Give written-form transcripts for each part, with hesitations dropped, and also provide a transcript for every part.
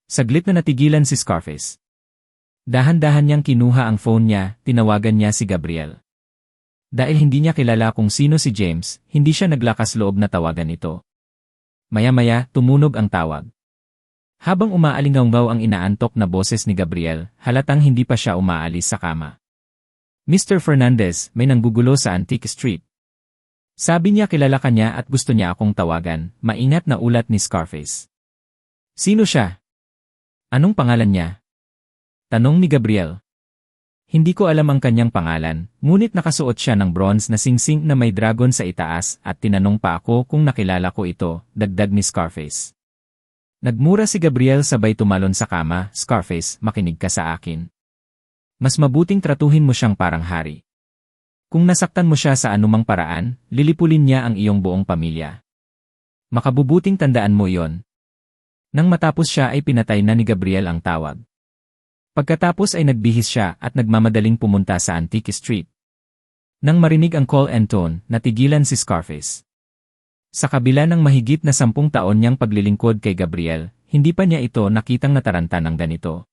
Saglit na natigilan si Scarface. Dahan-dahan niyang kinuha ang phone niya, tinawagan niya si Gabriel. Dahil hindi niya kilala kung sino si James, hindi siya naglakas loob na tawagan ito. Maya-maya, tumunog ang tawag. Habang umaalingaw ang inaantok na boses ni Gabriel, halatang hindi pa siya umaalis sa kama. Mr. Fernandez, may nanggugulo sa Antique Street. Sabi niya kilala ka niya at gusto niya akong tawagan, maingat na ulat ni Scarface. Sino siya? Anong pangalan niya? Tanong ni Gabriel. Hindi ko alam ang kanyang pangalan, ngunit nakasuot siya ng bronze na singsing na may dragon sa itaas at tinanong pa ako kung nakilala ko ito, dagdag ni Scarface. Nagmura si Gabriel sabay tumalon sa kama. Scarface, makinig ka sa akin. Mas mabuting tratuhin mo siyang parang hari. Kung nasaktan mo siya sa anumang paraan, lilipulin niya ang iyong buong pamilya. Makabubuting tandaan mo iyon. Nang matapos siya ay pinatay na ni Gabriel ang tawag. Pagkatapos ay nagbihis siya at nagmamadaling pumunta sa Antique Street. Nang marinig ang call and tone, natigilan si Scarface. Sa kabila ng mahigit na 10 taon niyang paglilingkod kay Gabriel, hindi pa niya ito nakitang nataranta ng ganito.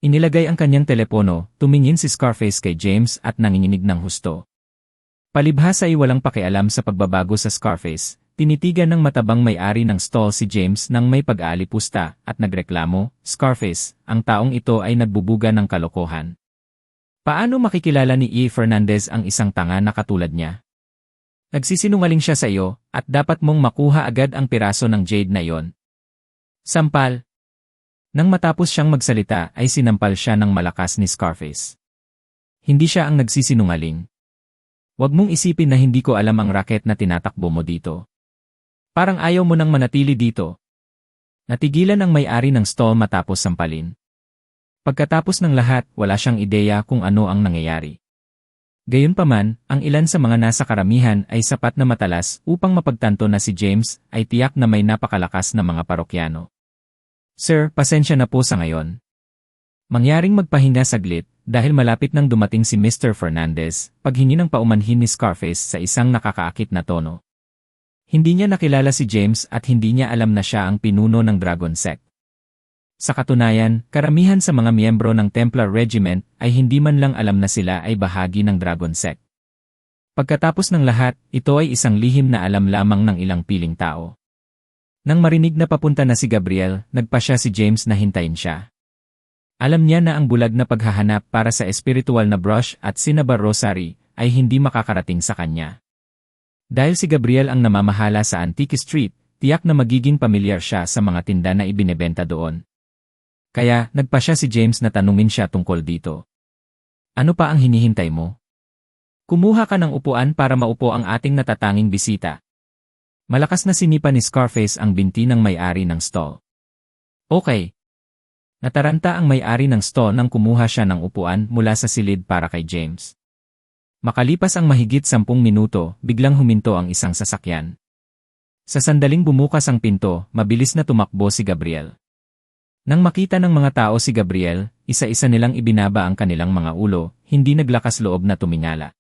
Inilagay ang kanyang telepono, tumingin si Scarface kay James at nanginginig ng husto. Palibhas ay walang pakialam sa pagbabago sa Scarface, tinitigan ng matabang may-ari ng stall si James nang may pag-aalipusta at nagreklamo, Scarface, ang taong ito ay nagbubuga ng kalokohan. Paano makikilala ni E. Fernandez ang isang tanga na katulad niya? Nagsisinungaling siya sa iyo, at dapat mong makuha agad ang piraso ng jade na iyon. Sampal. Nang matapos siyang magsalita ay sinampal siya ng malakas ni Scarface. Hindi siya ang nagsisinungaling. Huwag mong isipin na hindi ko alam ang racket na tinatakbo mo dito. Parang ayaw mo nang manatili dito. Natigilan ang may-ari ng stall matapos sampalin. Pagkatapos ng lahat, wala siyang ideya kung ano ang nangyayari. Gayunpaman, ang ilan sa mga nasa karamihan ay sapat na matalas upang mapagtanto na si James ay tiyak na may napakalakas na mga parokyano. Sir, pasensya na po sa ngayon. Mangyaring magpahinga saglit dahil malapit nang dumating si Mr. Fernandez, paghingi ng paumanhin ni Scarface sa isang nakakaakit na tono. Hindi niya nakilala si James at hindi niya alam na siya ang pinuno ng Dragon Sect. Sa katunayan, karamihan sa mga miyembro ng Templar Regiment ay hindi man lang alam na sila ay bahagi ng Dragon Sect. Pagkatapos ng lahat, ito ay isang lihim na alam lamang ng ilang piling tao. Nang marinig na papunta na si Gabriel, nagpasya si James na hintayin siya. Alam niya na ang bulag na paghahanap para sa espiritual na brush at cinnabar rosary ay hindi makakarating sa kanya. Dahil si Gabriel ang namamahala sa Antique Street, tiyak na magiging pamilyar siya sa mga tinda na ibinebenta doon. Kaya, nagpasya si James na tanungin siya tungkol dito. Ano pa ang hinihintay mo? Kumuha ka ng upuan para maupo ang ating natatanging bisita. Malakas na sinipa ni Scarface ang binti ng may-ari ng stall. Okay. Nataranta ang may-ari ng stall nang kumuha siya ng upuan mula sa silid para kay James. Makalipas ang mahigit 10 minuto, biglang huminto ang isang sasakyan. Sa sandaling bumukas ang pinto, mabilis na tumakbo si Gabriel. Nang makita ng mga tao si Gabriel, isa-isa nilang ibinaba ang kanilang mga ulo, hindi naglakas loob na tumingala.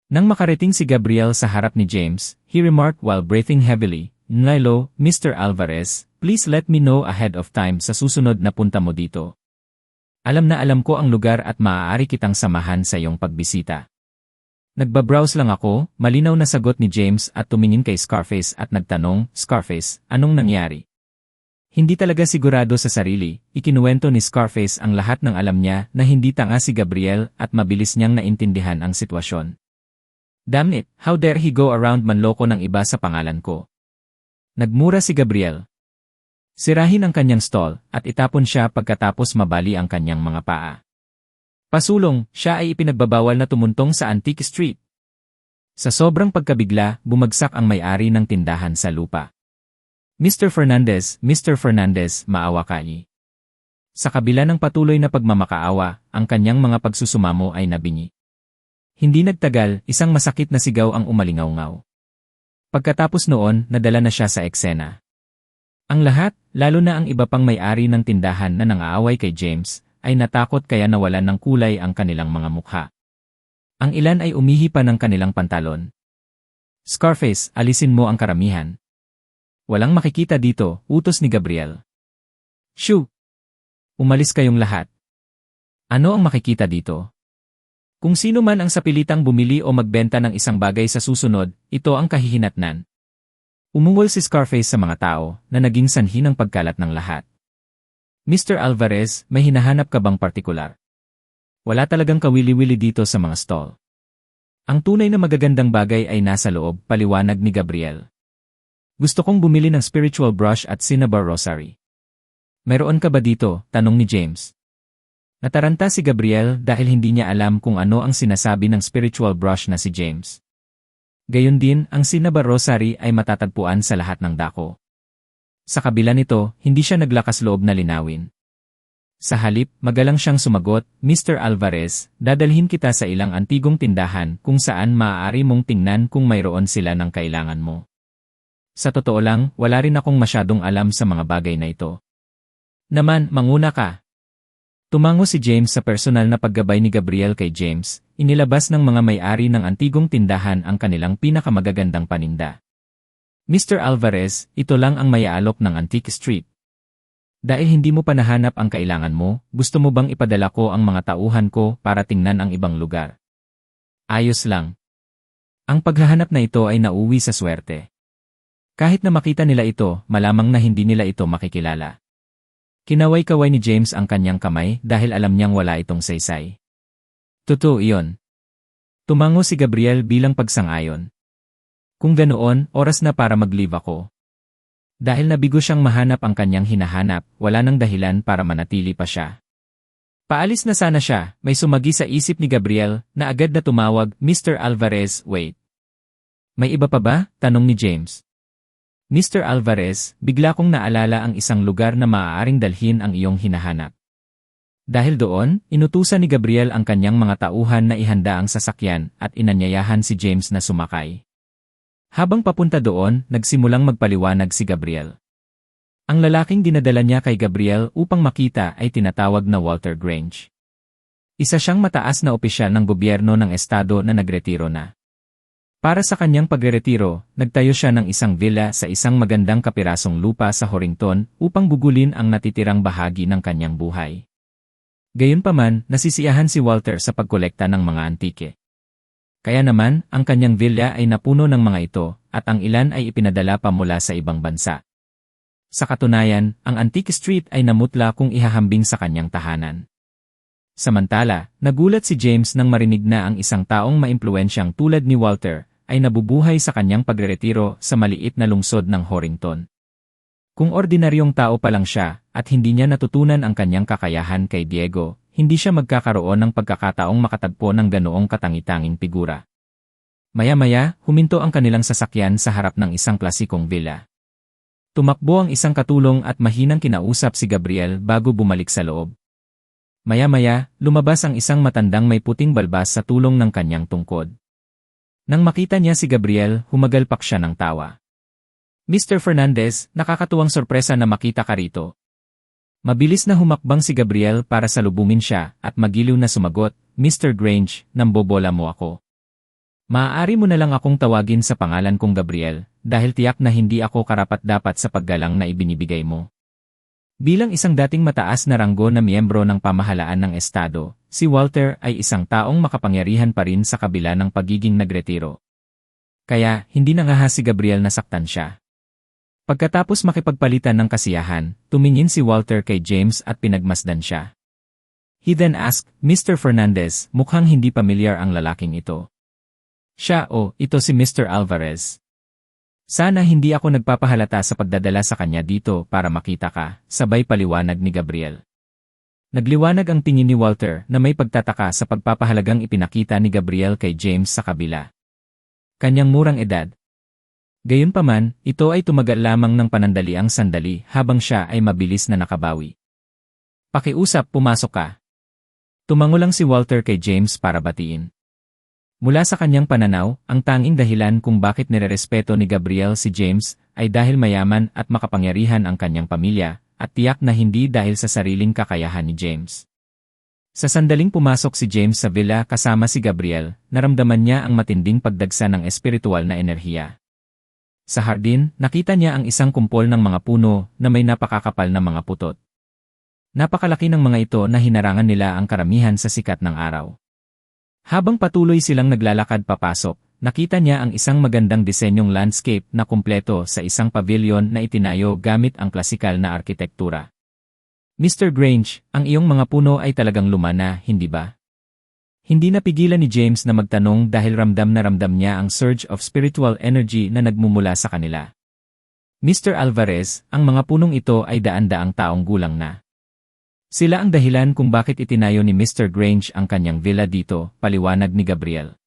Nang makarating si Gabriel sa harap ni James, he remarked while breathing heavily, "Nilo, Mr. Alvarez, please let me know ahead of time sa susunod na punta mo dito. Alam na alam ko ang lugar at maaari kitang samahan sa iyong pagbisita." Nagbabrowse lang ako, malinaw na sagot ni James at tumingin kay Scarface at nagtanong, Scarface, anong nangyari? Hindi talaga sigurado sa sarili, ikinuwento ni Scarface ang lahat ng alam niya na hindi tanga si Gabriel at mabilis niyang naintindihan ang sitwasyon. Damn it, how dare he go around manloko ng iba sa pangalan ko? Nagmura si Gabriel. Sirahin ang kanyang stall at itapon siya pagkatapos mabali ang kanyang mga paa. Pasulong, siya ay ipinagbabawal na tumuntong sa Antique Street. Sa sobrang pagkabigla, bumagsak ang may-ari ng tindahan sa lupa. Mr. Fernandez, maawa kayo. Sa kabila ng patuloy na pagmamakaawa, ang kanyang mga pagsusumamo ay nabingi. Hindi nagtagal, isang masakit na sigaw ang umalingaw-ngaw. Pagkatapos noon, nadala na siya sa eksena. Ang lahat, lalo na ang iba pang may-ari ng tindahan na nang-aaway kay James, ay natakot kaya nawalan ng kulay ang kanilang mga mukha. Ang ilan ay umihi pa ng kanilang pantalon. Scarface, alisin mo ang karamihan. Walang makikita dito, utos ni Gabriel. Shoo! Umalis kayong lahat. Ano ang makikita dito? Kung sino man ang sapilitang bumili o magbenta ng isang bagay sa susunod, ito ang kahihinatnan. Umungol si Scarface sa mga tao na naging sanhi ng pagkalat ng lahat. Mr. Alvarez, may hinahanap ka bang partikular? Wala talagang kawili-wili dito sa mga stall. Ang tunay na magagandang bagay ay nasa loob, paliwanag ni Gabriel. Gusto kong bumili ng spiritual brush at cinnabar rosary. Mayroon ka ba dito? Tanong ni James. Nataranta si Gabriel dahil hindi niya alam kung ano ang sinasabi ng spiritual brush na si James. Gayon din, ang cinnabar rosary ay matatagpuan sa lahat ng dako. Sa kabila nito, hindi siya naglakas loob na linawin. Sa halip, magalang siyang sumagot, Mr. Alvarez, dadalhin kita sa ilang antigong tindahan kung saan maaari mong tingnan kung mayroon sila ng kailangan mo. Sa totoo lang, wala rin akong masyadong alam sa mga bagay na ito. Naman, manguna ka. Tumango si James sa personal na paggabay ni Gabriel kay James, inilabas ng mga may-ari ng antigong tindahan ang kanilang pinakamagagandang paninda. Mr. Alvarez, ito lang ang mayaalok ng Antique Street. Dahil hindi mo pa nahanap ang kailangan mo, gusto mo bang ipadala ko ang mga tauhan ko para tingnan ang ibang lugar? Ayos lang. Ang paghahanap na ito ay nauwi sa swerte. Kahit na makita nila ito, malamang na hindi nila ito makikilala. Kinaway-kaway ni James ang kanyang kamay dahil alam niyang wala itong saysay. Totoo iyon. Tumango si Gabriel bilang pagsang-ayon. Kung ganoon, oras na para mag-leave ako. Dahil nabigo siyang mahanap ang kanyang hinahanap, wala nang dahilan para manatili pa siya. Paalis na sana siya, may sumagi sa isip ni Gabriel na agad na tumawag, Mr. Alvarez, wait. May iba pa ba? Tanong ni James. Mr. Alvarez, bigla kong naalala ang isang lugar na maaaring dalhin ang iyong hinahanap. Dahil doon, inutusan ni Gabriel ang kanyang mga tauhan na ihanda ang sasakyan at inanyayahan si James na sumakay. Habang papunta doon, nagsimulang magpaliwanag si Gabriel. Ang lalaking dinadala niya kay Gabriel upang makita ay tinatawag na Walter Grange. Isa siyang mataas na opisyal ng gobyerno ng estado na nagretiro na. Para sa kanyang pagreretiro, nagtayo siya ng isang villa sa isang magandang kapirasong lupa sa Horrington upang bugulin ang natitirang bahagi ng kanyang buhay. Gayunpaman, nasisiyahan si Walter sa pagkolekta ng mga antike. Kaya naman, ang kanyang villa ay napuno ng mga ito, at ang ilan ay ipinadala pa mula sa ibang bansa. Sa katunayan, ang Antique Street ay namutla kung ihahambing sa kanyang tahanan. Samantala, nagulat si James nang marinig na ang isang taong maimpluwensyang tulad ni Walter ay nabubuhay sa kanyang pagreretiro sa maliit na lungsod ng Horrington. Kung ordinaryong tao pa lang siya at hindi niya natutunan ang kanyang kakayahan kay Diego, hindi siya magkakaroon ng pagkakataong makatagpo ng ganoong katangi-tanging figura. Maya-maya, huminto ang kanilang sasakyan sa harap ng isang klasikong villa. Tumakbo ang isang katulong at mahinang kinausap si Gabriel bago bumalik sa loob. Maya-maya, lumabas ang isang matandang may puting balbas sa tulong ng kanyang tungkod. Nang makita niya si Gabriel, humagalpak siya ng tawa. Mr. Fernandez, nakakatuwang sorpresa na makita ka rito. Mabilis na humakbang si Gabriel para salubungin siya at magiliw na sumagot, Mr. Grange, nambobola mo ako. Maaari mo na lang akong tawagin sa pangalan kong Gabriel, dahil tiyak na hindi ako karapat-dapat sa paggalang na ibinibigay mo. Bilang isang dating mataas na ranggo na miyembro ng pamahalaan ng estado, si Walter ay isang taong makapangyarihan pa rin sa kabila ng pagiging nagretiro. Kaya, hindi na nga si Gabriel nasaktan siya. Pagkatapos makipagpalitan ng kasiyahan, tumingin si Walter kay James at pinagmasdan siya. He then asked, Mr. Fernandez, mukhang hindi pamilyar ang lalaking ito. Siya ito si Mr. Alvarez. Sana hindi ako nagpapahalata sa pagdadala sa kanya dito para makita ka, sabay paliwanag ni Gabriel. Nagliwanag ang tingin ni Walter na may pagtataka sa pagpapahalagang ipinakita ni Gabriel kay James sa kabila. Kanyang murang edad. Gayunpaman, ito ay tumagal lamang ng panandaliang sandali habang siya ay mabilis na nakabawi. Pakiusap, pumasok ka. Tumango lang si Walter kay James para batiin. Mula sa kanyang pananaw, ang tanging dahilan kung bakit nirerespeto ni Gabriel si James ay dahil mayaman at makapangyarihan ang kanyang pamilya, at tiyak na hindi dahil sa sariling kakayahan ni James. Sa sandaling pumasok si James sa villa kasama si Gabriel, naramdaman niya ang matinding pagdagsa ng espiritual na enerhiya. Sa hardin, nakita niya ang isang kumpol ng mga puno na may napakakapal na mga putot. Napakalaki ng mga ito na hinarangan nila ang karamihan sa sikat ng araw. Habang patuloy silang naglalakad papasok, nakita niya ang isang magandang disenyong landscape na kumpleto sa isang pavilion na itinayo gamit ang klasikal na arkitektura. Mr. Grange, ang iyong mga puno ay talagang lumana, hindi ba? Hindi napigilan ni James na magtanong dahil ramdam na ramdam niya ang surge of spiritual energy na nagmumula sa kanila. Mr. Alvarez, ang mga punong ito ay daan-daang taong gulang na. Sila ang dahilan kung bakit itinayo ni Mr. Grange ang kanyang villa dito, paliwanag ni Gabriel.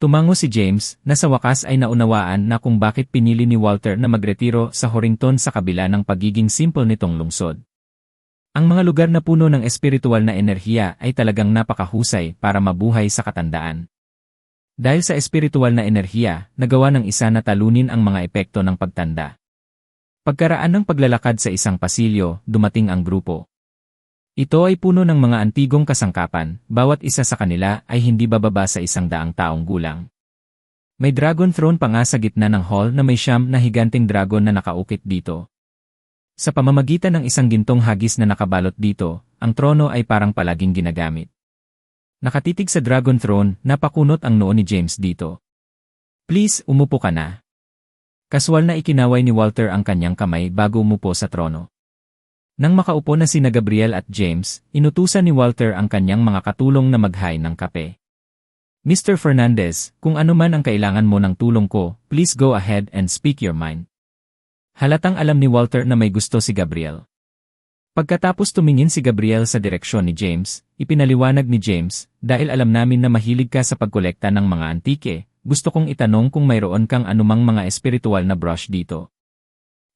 Tumango si James, na sa wakas ay naunawaan na kung bakit pinili ni Walter na magretiro sa Horrington sa kabila ng pagiging simple nitong lungsod. Ang mga lugar na puno ng espiritual na enerhiya ay talagang napakahusay para mabuhay sa katandaan. Dahil sa espiritual na enerhiya, nagawa ng isa na talunin ang mga epekto ng pagtanda. Pagkaraan ng paglalakad sa isang pasilyo, dumating ang grupo. Ito ay puno ng mga antigong kasangkapan, bawat isa sa kanila ay hindi bababa sa 100 taong gulang. May dragon throne pa nga sa gitna ng hall na may 9 na higanting dragon na nakaukit dito. Sa pamamagitan ng isang gintong hagis na nakabalot dito, ang trono ay parang palaging ginagamit. Nakatitig sa dragon throne, napakunot ang noo ni James dito. Please, umupo ka na. Kaswal na ikinaway ni Walter ang kanyang kamay bago umupo sa trono. Nang makaupo na sina Gabriel at James, inutusan ni Walter ang kanyang mga katulong na maghain ng kape. Mr. Fernandez, kung ano man ang kailangan mo ng tulong ko, please go ahead and speak your mind. Halatang alam ni Walter na may gusto si Gabriel. Pagkatapos tumingin si Gabriel sa direksyon ni James, ipinaliwanag ni James, dahil alam namin na mahilig ka sa pagkolekta ng mga antike, gusto kong itanong kung mayroon kang anumang mga espiritual na brush dito.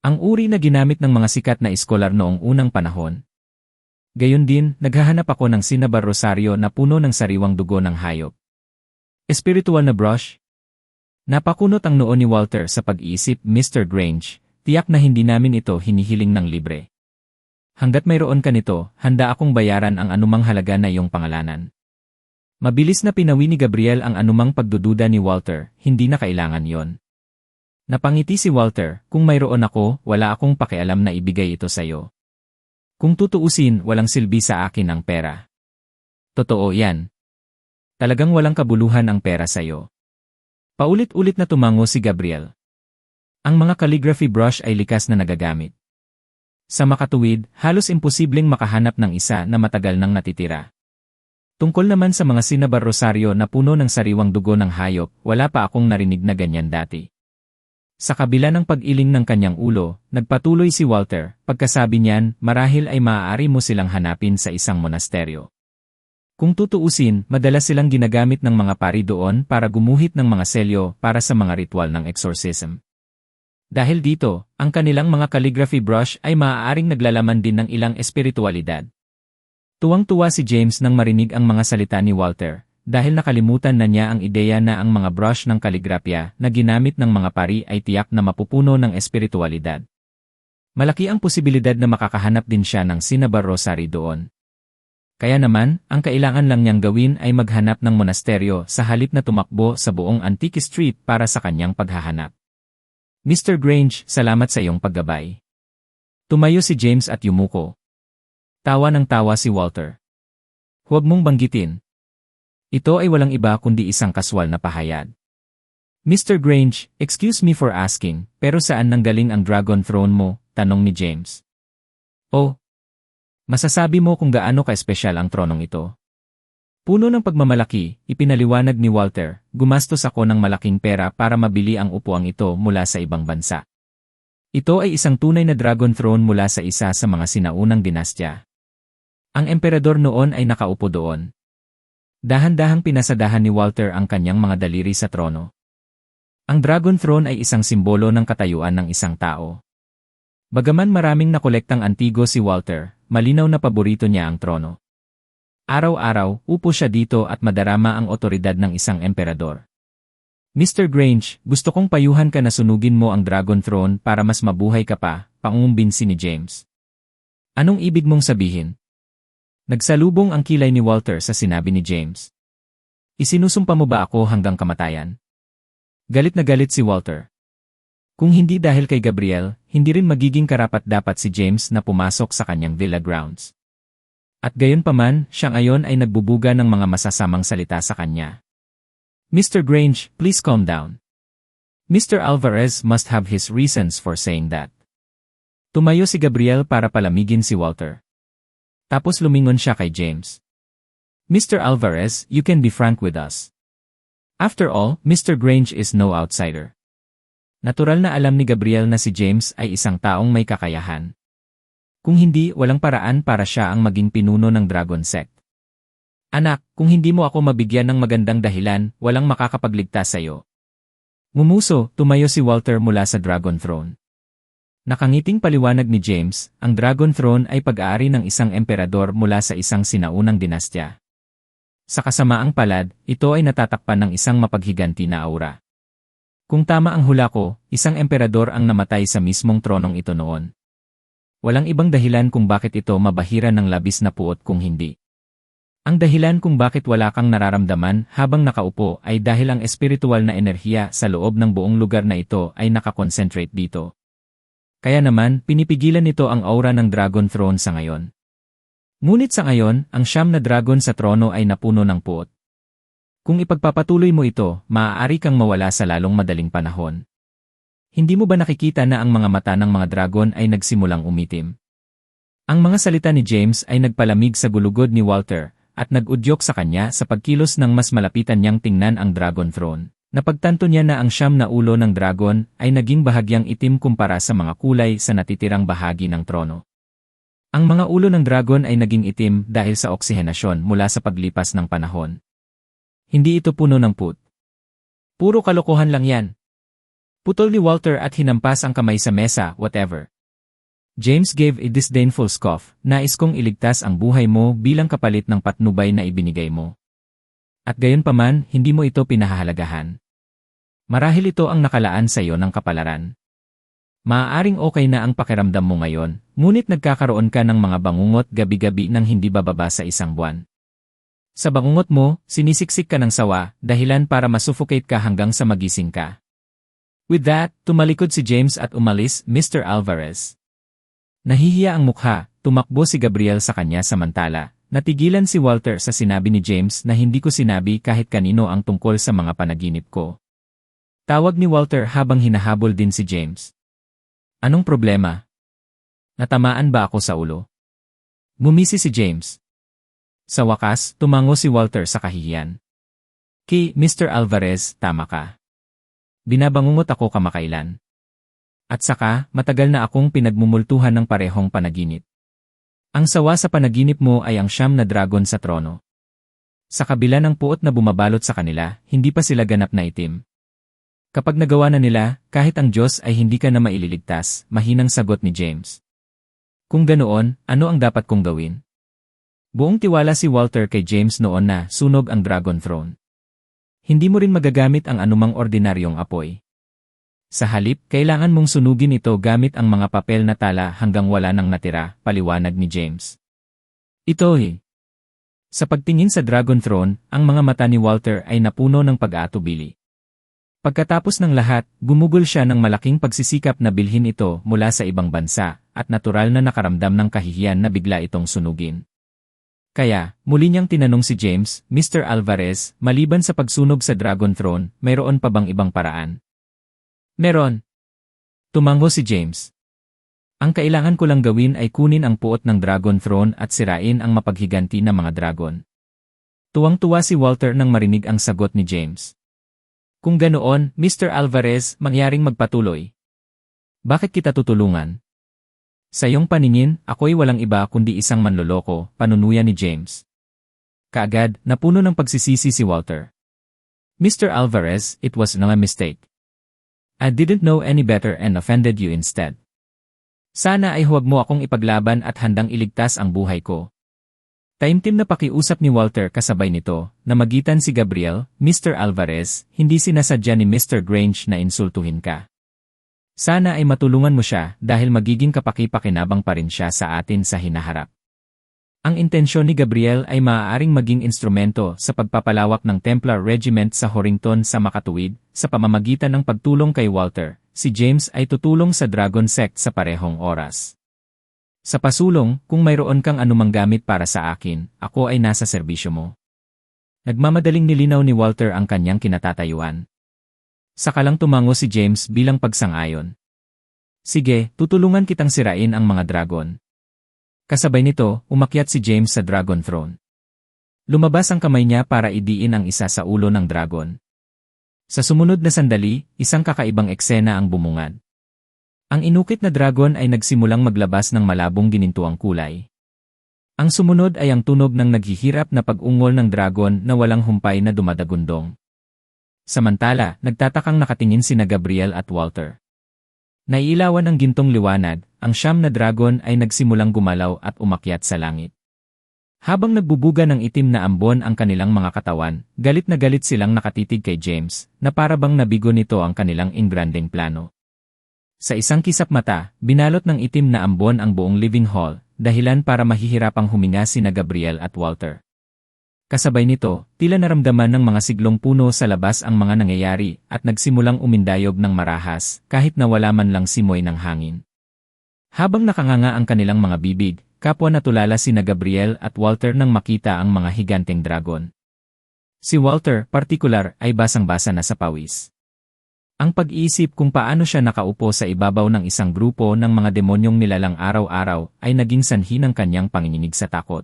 Ang uri na ginamit ng mga sikat na iskolar noong unang panahon. Gayon din, naghahanap ako ng Cinnabar Rosario na puno ng sariwang dugo ng hayop. Espiritual na brush? Napakunot ang noo ni Walter sa pag-iisip, Mr. Grange. Tiyak na hindi namin ito hinihiling ng libre. Hanggat mayroon ka nito, handa akong bayaran ang anumang halaga na iyong pangalanan. Mabilis na pinawi ni Gabriel ang anumang pagdududa ni Walter, hindi na kailangan yon. Napangiti si Walter, kung mayroon ako, wala akong pakialam na ibigay ito sa iyo. Kung tutuusin, walang silbi sa akin ang pera. Totoo yan. Talagang walang kabuluhan ang pera sa iyo. Paulit-ulit na tumango si Gabriel. Ang mga calligraphy brush ay likas na nagagamit. Sa makatuwid, halos imposibleng makahanap ng isa na matagal nang natitira. Tungkol naman sa mga Cinnabar Rosario na puno ng sariwang dugo ng hayop, wala pa akong narinig na ganyan dati. Sa kabila ng pag-iling ng kanyang ulo, nagpatuloy si Walter, pagkasabi niyan, marahil ay maaari mo silang hanapin sa isang monasteryo. Kung tutuusin, madalas silang ginagamit ng mga pari doon para gumuhit ng mga selyo para sa mga ritual ng exorcism. Dahil dito, ang kanilang mga calligraphy brush ay maaaring naglalaman din ng ilang espiritualidad. Tuwang-tuwa si James nang marinig ang mga salita ni Walter, dahil nakalimutan na niya ang ideya na ang mga brush ng kaligrapya na ginamit ng mga pari ay tiyak na mapupuno ng espiritualidad. Malaki ang posibilidad na makakahanap din siya ng Cinnabar Rosary doon. Kaya naman, ang kailangan lang niyang gawin ay maghanap ng monasteryo sa halip na tumakbo sa buong Antique Street para sa kanyang paghahanap. Mr. Grange, salamat sa iyong paggabay. Tumayo si James at yumuko. Tawa ng tawa si Walter. Huwag mong banggitin. Ito ay walang iba kundi isang kaswal na pahayag. Mr. Grange, excuse me for asking, pero saan nanggaling ang dragon throne mo? Tanong ni James. Oh, masasabi mo kung gaano ka-espesyal ang tronong ito. Puno ng pagmamalaki, ipinaliwanag ni Walter, gumastos ako ng malaking pera para mabili ang upuang ito mula sa ibang bansa. Ito ay isang tunay na dragon throne mula sa isa sa mga sinaunang dinastya. Ang emperador noon ay nakaupo doon. Dahan-dahang pinasadahan ni Walter ang kanyang mga daliri sa trono. Ang dragon throne ay isang simbolo ng katayuan ng isang tao. Bagaman maraming nakolektang antigo si Walter, malinaw na paborito niya ang trono. Araw-araw, upo siya dito at madarama ang otoridad ng isang emperador. Mr. Grange, gusto kong payuhan ka na sunugin mo ang dragon throne para mas mabuhay ka pa, pangungumbinsi ni James. Anong ibig mong sabihin? Nagsalubong ang kilay ni Walter sa sinabi ni James. Isinusumpa mo ba ako hanggang kamatayan? Galit na galit si Walter. Kung hindi dahil kay Gabriel, hindi rin magiging karapat-dapat si James na pumasok sa kanyang villa grounds. At gayunpaman, siya ngayon ay nagbubuga ng mga masasamang salita sa kanya. Mr. Grange, please calm down. Mr. Alvarez must have his reasons for saying that. Tumayo si Gabriel para palamigin si Walter. Tapos lumingon siya kay James. Mr. Alvarez, you can be frank with us. After all, Mr. Grange is no outsider. Natural na alam ni Gabriel na si James ay isang taong may kakayahan. Kung hindi, walang paraan para siya ang maging pinuno ng Dragon Sect. Anak, kung hindi mo ako mabigyan ng magandang dahilan, walang makakapagligtas sa iyo. Ngumuso, tumayo si Walter mula sa Dragon Throne. Nakangiting paliwanag ni James, ang Dragon Throne ay pag-aari ng isang emperador mula sa isang sinaunang dinastya. Sa kasamaang palad, ito ay natatakpan ng isang mapaghiganti na aura. Kung tama ang hula ko, isang emperador ang namatay sa mismong tronong ito noon. Walang ibang dahilan kung bakit ito mabahira ng labis na puot kung hindi. Ang dahilan kung bakit wala kang nararamdaman habang nakaupo ay dahil ang espiritual na enerhiya sa loob ng buong lugar na ito ay nakakonsentrate dito. Kaya naman, pinipigilan nito ang aura ng Dragon Throne sa ngayon. Ngunit sa ngayon, ang 9 na dragon sa trono ay napuno ng puot. Kung ipagpapatuloy mo ito, maaari kang mawala sa lalong madaling panahon. Hindi mo ba nakikita na ang mga mata ng mga dragon ay nagsimulang umitim? Ang mga salita ni James ay nagpalamig sa gulugod ni Walter at nag-udyok sa kanya sa pagkilos ng mas malapitan niyang tingnan ang Dragon Throne. Napagtanto niya na ang 9 na ulo ng dragon ay naging bahagyang itim kumpara sa mga kulay sa natitirang bahagi ng trono. Ang mga ulo ng dragon ay naging itim dahil sa oksihenasyon mula sa paglipas ng panahon. Hindi ito puno ng put. Puro kalokohan lang yan. Putol ni Walter at hinampas ang kamay sa mesa, whatever. James gave a disdainful scoff, nais kong iligtas ang buhay mo bilang kapalit ng patnubay na ibinigay mo. At gayunpaman, hindi mo ito pinahahalagahan. Marahil ito ang nakalaan sa iyo ng kapalaran. Maaaring okay na ang pakiramdam mo ngayon, ngunit nagkakaroon ka ng mga bangungot gabi-gabi nang hindi bababa sa 1 buwan. Sa bangungot mo, sinisiksik ka ng sawa, dahilan para masuffocate ka hanggang sa magising ka. With that, tumalikod si James at umalis, Mr. Alvarez. Nahihiya ang mukha, tumakbo si Gabriel sa kanya samantala. Natigilan si Walter sa sinabi ni James na hindi ko sinabi kahit kanino ang tungkol sa mga panaginip ko. Tawag ni Walter habang hinahabol din si James. Anong problema? Natamaan ba ako sa ulo? Ngumisi si James. Sa wakas, tumango si Walter sa kahihiyan. Mr. Alvarez, tama ka. Binabangungot ako kamakailan. At saka, matagal na akong pinagmumultuhan ng parehong panaginip. Ang sawa sa panaginip mo ay ang 9 na dragon sa trono. Sa kabila ng puot na bumabalot sa kanila, hindi pa sila ganap na itim. Kapag nagawa na nila, kahit ang Diyos ay hindi ka na maililigtas, mahinang sagot ni James. Kung ganoon, ano ang dapat kong gawin? Buong tiwala si Walter kay James noon na sunog ang Dragon Throne. Hindi mo rin magagamit ang anumang ordinaryong apoy. Sa halip, kailangan mong sunugin ito gamit ang mga papel na tala hanggang wala nang natira, paliwanag ni James. Sa pagtingin sa Dragon Throne, ang mga mata ni Walter ay napuno ng pag-aatubili. Pagkatapos ng lahat, gumugol siya ng malaking pagsisikap na bilhin ito mula sa ibang bansa, at natural na nakaramdam ng kahihiyan na bigla itong sunugin. Kaya, muli niyang tinanong si James, Mr. Alvarez, maliban sa pagsunog sa Dragon Throne, mayroon pa bang ibang paraan? Meron. Tumango si James. Ang kailangan ko lang gawin ay kunin ang puot ng Dragon Throne at sirain ang mapaghiganti na mga dragon. Tuwang-tuwa si Walter nang marinig ang sagot ni James. Kung ganoon, Mr. Alvarez, mangyaring magpatuloy. Bakit kita tutulungan? Sa iyong paningin, ako'y walang iba kundi isang manloloko, panunuya ni James. Kaagad, napuno ng pagsisisi si Walter. Mr. Alvarez, it was no mistake. I didn't know any better and offended you instead. Sana ay huwag mo akong ipaglaban at handang iligtas ang buhay ko. Taimtim na pakiusap ni Walter kasabay nito, na magitan si Gabriel, Mr. Alvarez, hindi sinasadya ni Mr. Grange na insultuhin ka. Sana ay matulungan mo siya dahil magiging kapaki-pakinabang pa rin siya sa atin sa hinaharap. Ang intensyon ni Gabriel ay maaaring maging instrumento sa pagpapalawak ng Templar Regiment sa Horrington sa makatuwid, sa pamamagitan ng pagtulong kay Walter. Si James ay tutulong sa Dragon Sect sa parehong oras. Sa pasulong, kung mayroon kang anumang gamit para sa akin, ako ay nasa serbisyo mo. Nagmamadaling nilinaw ni Walter ang kanyang kinatatayuan. Saka lang tumango si James bilang pagsang-ayon. Sige, tutulungan kitang sirain ang mga dragon. Kasabay nito, umakyat si James sa Dragon Throne. Lumabas ang kamay niya para idiin ang isa sa ulo ng dragon. Sa sumunod na sandali, isang kakaibang eksena ang bumungad. Ang inukit na dragon ay nagsimulang maglabas ng malabong ginintuang kulay. Ang sumunod ay ang tunog ng naghihirap na pag-ungol ng dragon na walang humpay na dumadagundong. Samantala, nagtatakang nakatingin sina Gabriel at Walter. Naiilawan ng gintong liwanag, ang 9 na dragon ay nagsimulang gumalaw at umakyat sa langit. Habang nagbubuga ng itim na ambon ang kanilang mga katawan, galit na galit silang nakatitig kay James, na para bang nabigo nito ang kanilang ingranding plano. Sa isang kisap mata, binalot ng itim na ambon ang buong living hall, dahilan para mahihirapang huminga sina Gabriel at Walter. Kasabay nito, tila naramdaman ng mga siglong puno sa labas ang mga nangyayari at nagsimulang umindayog ng marahas kahit na wala man lang simoy ng hangin. Habang nakanganga ang kanilang mga bibig, kapwa natulala sina Gabriel at Walter nang makita ang mga higanteng dragon. Si Walter, partikular, ay basang-basa na sa pawis. Ang pag-iisip kung paano siya nakaupo sa ibabaw ng isang grupo ng mga demonyong nilalang araw-araw ay naging sanhi ng kanyang panginginig sa takot.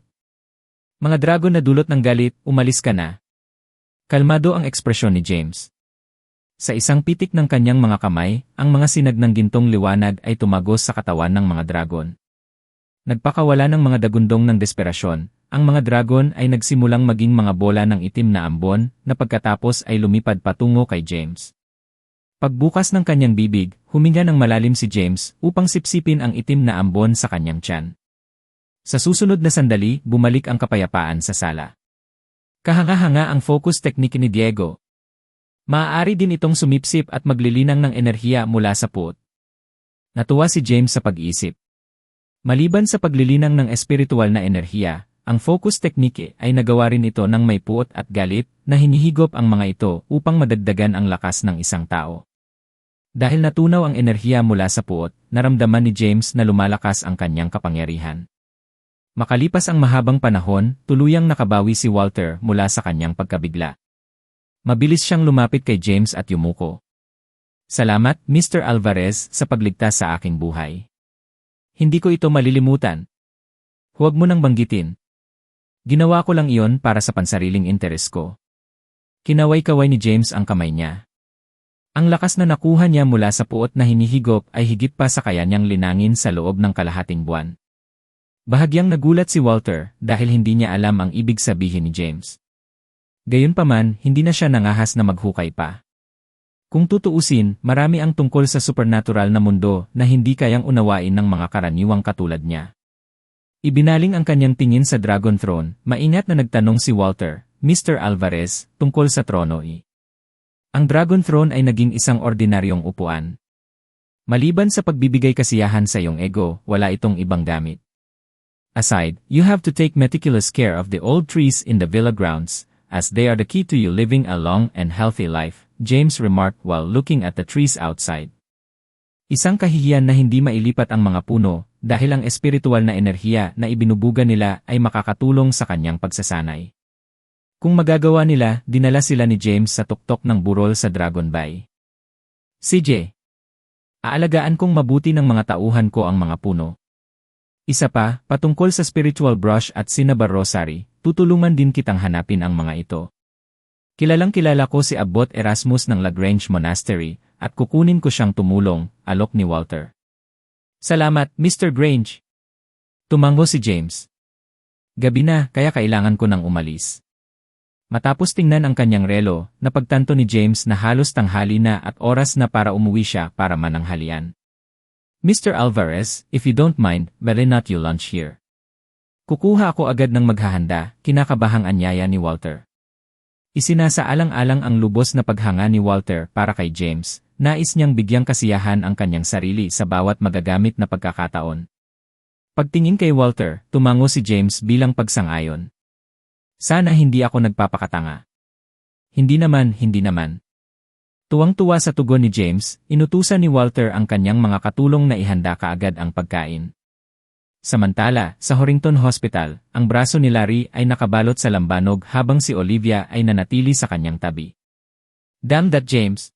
Mga dragon na dulot ng galit, umalis ka na. Kalmado ang ekspresyon ni James. Sa isang pitik ng kanyang mga kamay, ang mga sinag ng gintong liwanag ay tumagos sa katawan ng mga dragon. Nagpakawala ng mga dagundong ng desperasyon, ang mga dragon ay nagsimulang maging mga bola ng itim na ambon na pagkatapos ay lumipad patungo kay James. Pagbukas ng kanyang bibig, huminga ng malalim si James upang sipsipin ang itim na ambon sa kanyang tiyan. Sa susunod na sandali, bumalik ang kapayapaan sa sala. Kahanga-hanga ang focus technique ni Diego. Maaari din itong sumipsip at maglilinang ng enerhiya mula sa puot. Natuwa si James sa pag-iisip. Maliban sa paglilinang ng espiritual na enerhiya, ang focus technique ay nagawa rin ito ng may puot at galit na hinihigop ang mga ito upang madagdagan ang lakas ng isang tao. Dahil natunaw ang enerhiya mula sa puot, naramdaman ni James na lumalakas ang kanyang kapangyarihan. Makalipas ang mahabang panahon, tuluyang nakabawi si Walter mula sa kanyang pagkabigla. Mabilis siyang lumapit kay James at yumuko. Salamat, Mr. Alvarez, sa pagligtas sa aking buhay. Hindi ko ito malilimutan. Huwag mo nang banggitin. Ginawa ko lang iyon para sa pansariling interes ko. Kinaway-kaway ni James ang kamay niya. Ang lakas na nakuha niya mula sa puot na hinihigop ay higit pa sa kaya niyang linangin sa loob ng kalahating buwan. Bahagyang nagulat si Walter dahil hindi niya alam ang ibig sabihin ni James. Gayunpaman, hindi na siya nangahas na maghukay pa. Kung tutuusin, marami ang tungkol sa supernatural na mundo na hindi kayang unawain ng mga karaniwang katulad niya. Ibinaling ang kanyang tingin sa Dragon Throne, maingat na nagtanong si Walter, Mr. Alvarez, tungkol sa trono i. Ang Dragon Throne ay naging isang ordinaryong upuan. Maliban sa pagbibigay kasiyahan sa iyong ego, wala itong ibang gamit. Aside, you have to take meticulous care of the old trees in the villa grounds, as they are the key to you living a long and healthy life, James remarked while looking at the trees outside. Isang kahihiyan na hindi mailipat ang mga puno, dahil ang espiritual na enerhiya na ibinubuga nila ay makakatulong sa kanyang pagsasanay. Kung magagawa nila, dinala sila ni James sa tuktok ng burol sa Dragon Bay. CJ. Aalagaan kong mabuti ng mga tauhan ko ang mga puno. Isa pa, patungkol sa spiritual brush at cinnabar rosary, tutulungan din kitang hanapin ang mga ito. Kilalang-kilala ko si Abbot Erasmus ng Lagrange Monastery, at kukunin ko siyang tumulong, alok ni Walter. Salamat, Mr. Grange. Tumango si James. Gabi na, kaya kailangan ko nang umalis. Matapos tingnan ang kanyang relo, napagtanto ni James na halos tanghali na at oras na para umuwi siya para mananghalian. Mr. Alvarez, if you don't mind, why not you lunch here? Kukuha ako agad ng maghahanda, kinakabahang anyaya ni Walter. Isinasaalang-alang ang lubos na paghanga ni Walter para kay James, nais niyang bigyang kasiyahan ang kanyang sarili sa bawat magagamit na pagkakataon. Pagtingin kay Walter, tumango si James bilang pagsang-ayon. Sana hindi ako nagpapakatanga. Hindi naman. Tuwang-tuwa sa tugon ni James, inutusan ni Walter ang kanyang mga katulong na ihanda kaagad ang pagkain. Samantala, sa Horrington Hospital, ang braso ni Larry ay nakabalot sa lambanog habang si Olivia ay nanatili sa kanyang tabi. "Damn that James!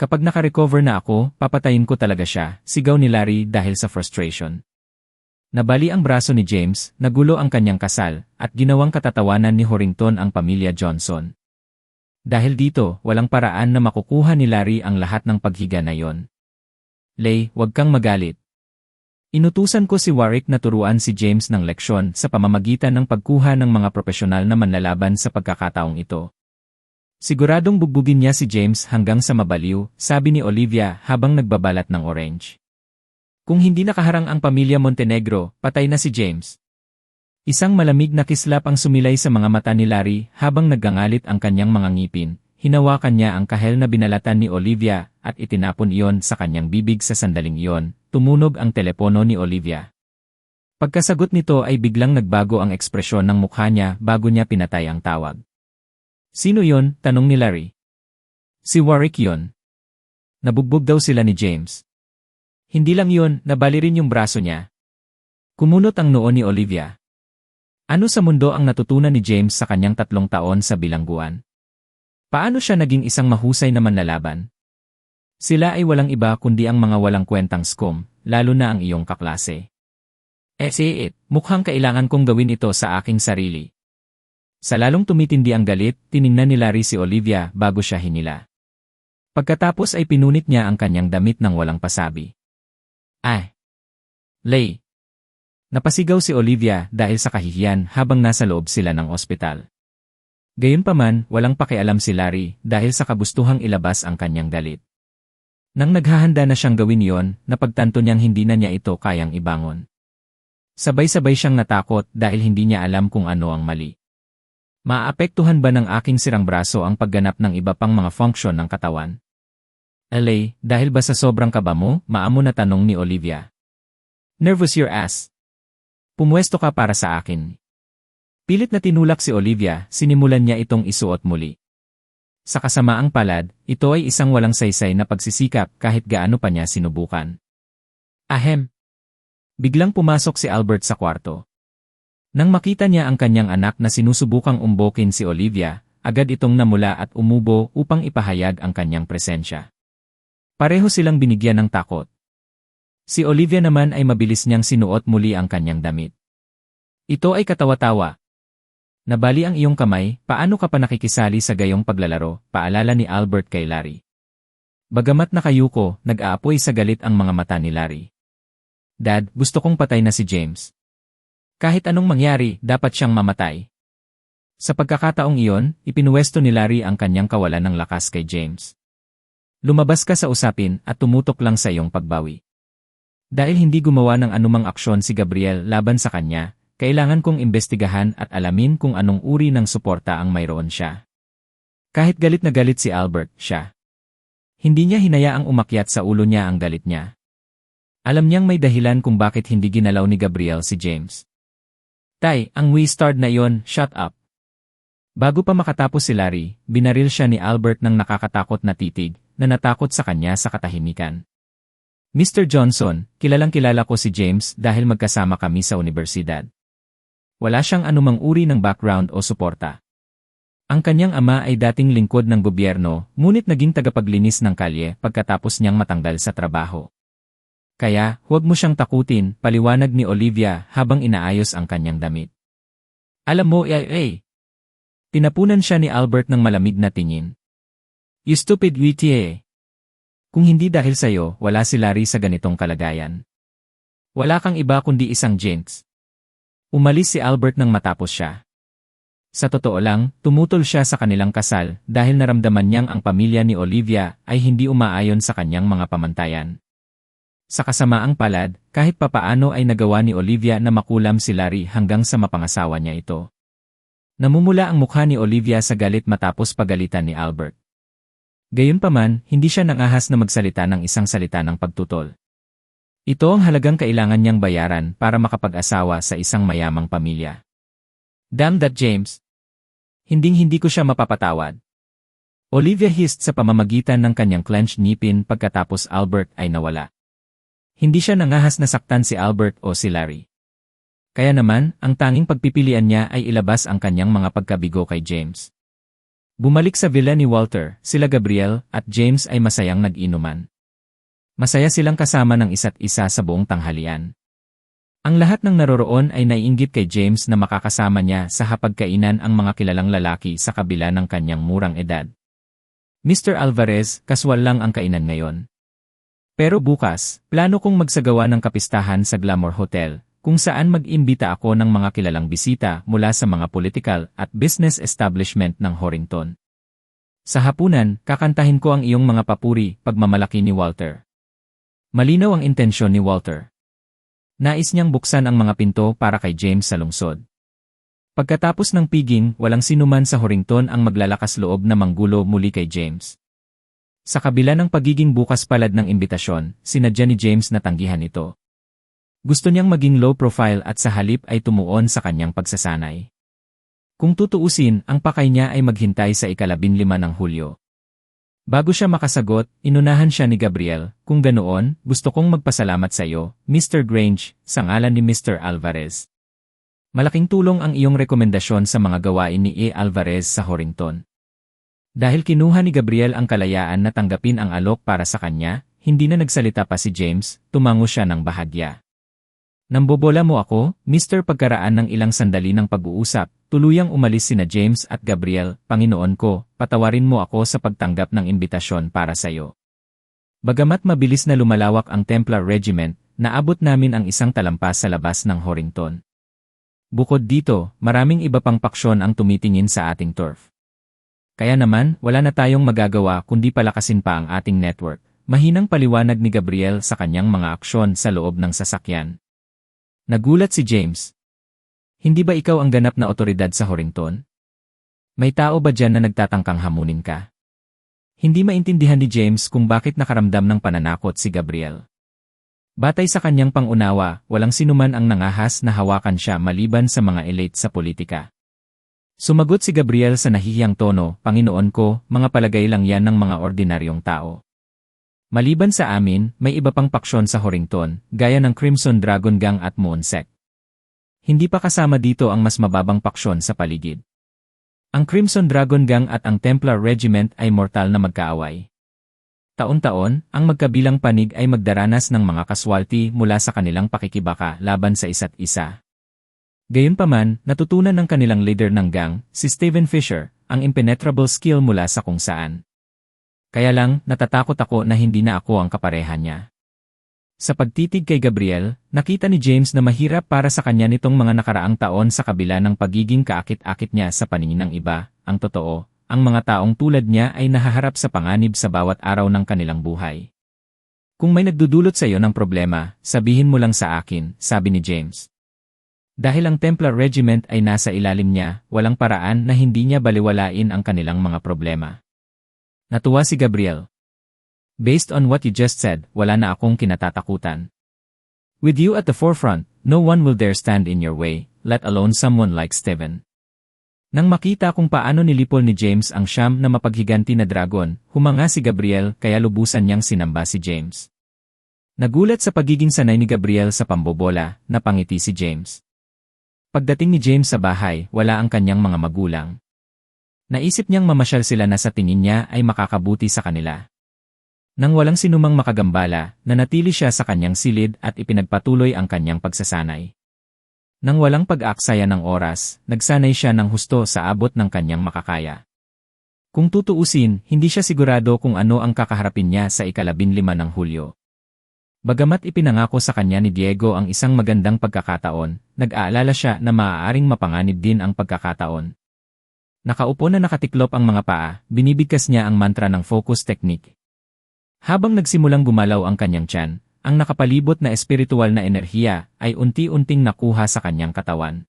Kapag nakarecover na ako, papatayin ko talaga siya," sigaw ni Larry dahil sa frustration. Nabali ang braso ni James, nagulo ang kanyang kasal, at ginawang katatawanan ni Horrington ang pamilya Johnson. Dahil dito, walang paraan na makukuha ni Larry ang lahat ng paghiga na yon. "Leigh, huwag kang magalit. Inutusan ko si Warwick na turuan si James ng leksyon sa pamamagitan ng pagkuha ng mga profesional na manlalaban sa pagkakataong ito. Siguradong bugbugin niya si James hanggang sa mabaliw," sabi ni Olivia habang nagbabalat ng orange. "Kung hindi nakaharang ang pamilya Montenegro, patay na si James." Isang malamig na kislap ang sumilay sa mga mata ni Larry habang naggangalit ang kanyang mga ngipin. Hinawakan niya ang kahel na binalatan ni Olivia at itinapon iyon sa kanyang bibig sa sandaling iyon. Tumunog ang telepono ni Olivia. Pagkasagot nito ay biglang nagbago ang ekspresyon ng mukha niya bago niya pinatay ang tawag. "Sino yon?" tanong ni Larry. "Si Warwick yon. Nabugbog daw sila ni James." "Hindi lang yon, nabali rin yung braso niya." Kumunot ang noo ni Olivia. Ano sa mundo ang natutunan ni James sa kanyang 3 taon sa bilangguan? Paano siya naging isang mahusay na manlalaban? Sila ay walang iba kundi ang mga walang kwentang scum, lalo na ang iyong kaklase. Mukhang kailangan kong gawin ito sa aking sarili." Sa lalong tumitindi ang galit, tiningnan ni Larry si Olivia bago siya hinila. Pagkatapos ay pinunit niya ang kanyang damit ng walang pasabi. "Ay! Leigh!" Napasigaw si Olivia dahil sa kahihiyan habang nasa loob sila ng ospital. Gayunpaman, walang pakialam si Larry dahil sa kagustuhang ilabas ang kanyang galit. Nang naghahanda na siyang gawin yon, napagtanto niyang hindi na niya ito kayang ibangon. Sabay-sabay siyang natakot dahil hindi niya alam kung ano ang mali. Maapektuhan ba ng aking sirang braso ang pagganap ng iba pang mga funksyon ng katawan? "Leigh, dahil ba sa sobrang kaba mo?" maamo na tanong ni Olivia. "Nervous your ass. Pumwesto ka para sa akin." Pilit na tinulak si Olivia, sinimulan niya itong isuot muli. Sa kasamaang palad, ito ay isang walang saysay na pagsisikap kahit gaano pa niya sinubukan. Ahem! Biglang pumasok si Albert sa kwarto. Nang makita niya ang kanyang anak na sinusubukang umbokin si Olivia, agad itong namula at umubo upang ipahayag ang kanyang presensya. Pareho silang binigyan ng takot. Si Olivia naman ay mabilis niyang sinuot muli ang kanyang damit. Ito ay katawa-tawa. "Nabali ang iyong kamay, paano ka pa nakikisali sa gayong paglalaro?" paalala ni Albert kay Larry. Bagamat nakayuko, nag-aapoy sa galit ang mga mata ni Larry. "Dad, gusto kong patay na si James. Kahit anong mangyari, dapat siyang mamatay." Sa pagkakataong iyon, ipinuwesto ni Larry ang kanyang kawalan ng lakas kay James. "Lumabas ka sa usapin at tumutok lang sa iyong pagbawi. Dahil hindi gumawa ng anumang aksyon si Gabriel laban sa kanya, kailangan kong imbestigahan at alamin kung anong uri ng suporta ang mayroon siya." Kahit galit na galit si Albert, hindi niya hinayaang umakyat sa ulo niya ang galit niya. Alam niyang may dahilan kung bakit hindi ginalaw ni Gabriel si James. "Tay, ang wizard na iyon, shut up." Bago pa makatapos si Larry, binaril siya ni Albert ng nakakatakot na titig, na natakot sa kanya sa katahimikan. "Mr. Johnson, kilalang-kilala ko si James dahil magkasama kami sa universidad. Wala siyang anumang uri ng background o suporta. Ang kanyang ama ay dating lingkod ng gobyerno, ngunit naging tagapaglinis ng kalye pagkatapos niyang matanggal sa trabaho. Kaya, huwag mo siyang takutin," paliwanag ni Olivia habang inaayos ang kanyang damit. "Alam mo, Tinapunan siya ni Albert ng malamig na tingin. "You stupid witty. Kung hindi dahil sa'yo, wala si Larry sa ganitong kalagayan. Wala kang iba kundi isang jinx." Umalis si Albert nang matapos siya. Sa totoo lang, tumutol siya sa kanilang kasal dahil naramdaman niyang ang pamilya ni Olivia ay hindi umaayon sa kanyang mga pamantayan. Sa kasamaang palad, kahit papaano ay nagawa ni Olivia na makulam si Larry hanggang sa mapangasawa niya ito. Namumula ang mukha ni Olivia sa galit matapos pagalitan ni Albert. Gayunpaman, hindi siya nangahas na magsalita ng isang salita ng pagtutol. Ito ang halagang kailangan niyang bayaran para makapag-asawa sa isang mayamang pamilya. "Damn that James! Hinding-hindi ko siya mapapatawad." Olivia hissed sa pamamagitan ng kanyang clenched ngipin pagkatapos Albert ay nawala. Hindi siya nangahas na saktan si Albert o si Larry. Kaya naman, ang tanging pagpipilian niya ay ilabas ang kanyang mga pagkabigo kay James. Bumalik sa villa ni Walter, sila Gabriel at James ay masayang nag-inuman. Masaya silang kasama ng isa't isa sa buong tanghalian. Ang lahat ng naroroon ay naiinggit kay James na makakasama niya sa hapagkainan ang mga kilalang lalaki sa kabila ng kanyang murang edad. Mr. Alvarez, kaswal lang ang kainan ngayon. Pero bukas, plano kong magsagawa ng kapistahan sa Glamour Hotel, kung saan mag-imbita ako ng mga kilalang bisita mula sa mga political at business establishment ng Horrington. Sa hapunan, kakantahin ko ang iyong mga papuri, pagmamalaki ni Walter. Malinaw ang intensyon ni Walter. Nais niyang buksan ang mga pinto para kay James sa lungsod. Pagkatapos ng piging, walang sinuman sa Horrington ang maglalakas loob na manggulo muli kay James. Sa kabila ng pagiging bukas palad ng imbitasyon, sinadya ni James na tanggihan ito. Gusto niyang maging low profile at sa halip ay tumuon sa kanyang pagsasanay. Kung tutuusin, ang pakay niya ay maghintay sa ika-15 ng Hulyo. Bago siya makasagot, inunahan siya ni Gabriel, kung ganoon, gusto kong magpasalamat sa iyo, Mr. Grange, sa ngalan ni Mr. Alvarez. Malaking tulong ang iyong rekomendasyon sa mga gawain ni A. Alvarez sa Horrington. Dahil kinuha ni Gabriel ang kalayaan na tanggapin ang alok para sa kanya, hindi na nagsalita pa si James, tumango siya ng bahagya. Nambobola mo ako, Mr. Pagkaraan ng ilang sandali ng pag-uusap, tuluyang umalis sina James at Gabriel, Panginoon ko, patawarin mo ako sa pagtanggap ng imbitasyon para sa iyo. Bagamat mabilis na lumalawak ang Templar Regiment, naabot namin ang isang talampas sa labas ng Horrington. Bukod dito, maraming iba pang paksyon ang tumitingin sa ating turf. Kaya naman, wala na tayong magagawa kundi palakasin pa ang ating network, mahinang paliwanag ni Gabriel sa kanyang mga aksyon sa loob ng sasakyan. Nagulat si James. Hindi ba ikaw ang ganap na otoridad sa Horrington? May tao ba dyan na nagtatangkang hamunin ka? Hindi maintindihan ni James kung bakit nakaramdam ng pananakot si Gabriel. Batay sa kanyang pangunawa, walang sinuman ang nangahas na hawakan siya maliban sa mga elite sa politika. Sumagot si Gabriel sa nahihiyang tono, Panginoon ko, mga palagay lang yan ng mga ordinaryong tao. Maliban sa amin, may iba pang paksyon sa Horrington, gaya ng Crimson Dragon Gang at Moon Sect. Hindi pa kasama dito ang mas mababang paksyon sa paligid. Ang Crimson Dragon Gang at ang Templar Regiment ay mortal na magkaaway. Taon-taon, ang magkabilang panig ay magdaranas ng mga kaswalti mula sa kanilang pakikibaka laban sa isa't isa. Gayunpaman, natutunan ng kanilang leader ng gang, si Stephen Fisher, ang impenetrable skill mula sa kung saan. Kaya lang, natatakot ako na hindi na ako ang kapareha niya. Sa pagtitig kay Gabriel, nakita ni James na mahirap para sa kanya nitong mga nakaraang taon sa kabila ng pagiging kaakit-akit niya sa paningin ng iba. Ang totoo, ang mga taong tulad niya ay nahaharap sa panganib sa bawat araw ng kanilang buhay. Kung may nagdudulot sa iyo ng problema, sabihin mo lang sa akin, sabi ni James. Dahil ang Templar Regiment ay nasa ilalim niya, walang paraan na hindi niya baliwalain ang kanilang mga problema. Natuwa si Gabriel. Based on what you just said, wala na akong kinatatakutan. With you at the forefront, no one will dare stand in your way, let alone someone like Stephen. Nang makita kung paano nilipol ni James ang siyam na mapaghiganti na dragon, humanga si Gabriel kaya lubusan niyang sinamba si James. Nagulat sa pagiging sanay ni Gabriel sa pambobola, napangiti si James. Pagdating ni James sa bahay, wala ang kanyang mga magulang. Naisip niyang mamasyal sila na sa tingin niya ay makakabuti sa kanila. Nang walang sinumang makagambala, nanatili siya sa kanyang silid at ipinagpatuloy ang kanyang pagsasanay. Nang walang pag-aaksaya ng oras, nagsanay siya ng husto sa abot ng kanyang makakaya. Kung tutuusin, hindi siya sigurado kung ano ang kakaharapin niya sa ika-15 ng Hulyo. Bagamat ipinangako sa kanya ni Diego ang isang magandang pagkakataon, nag-aalala siya na maaaring mapanganib din ang pagkakataon. Nakaupo na nakatiklop ang mga paa, binibigkas niya ang mantra ng focus technique. Habang nagsimulang gumalaw ang kanyang tiyan, ang nakapalibot na espiritual na enerhiya ay unti-unting nakuha sa kanyang katawan.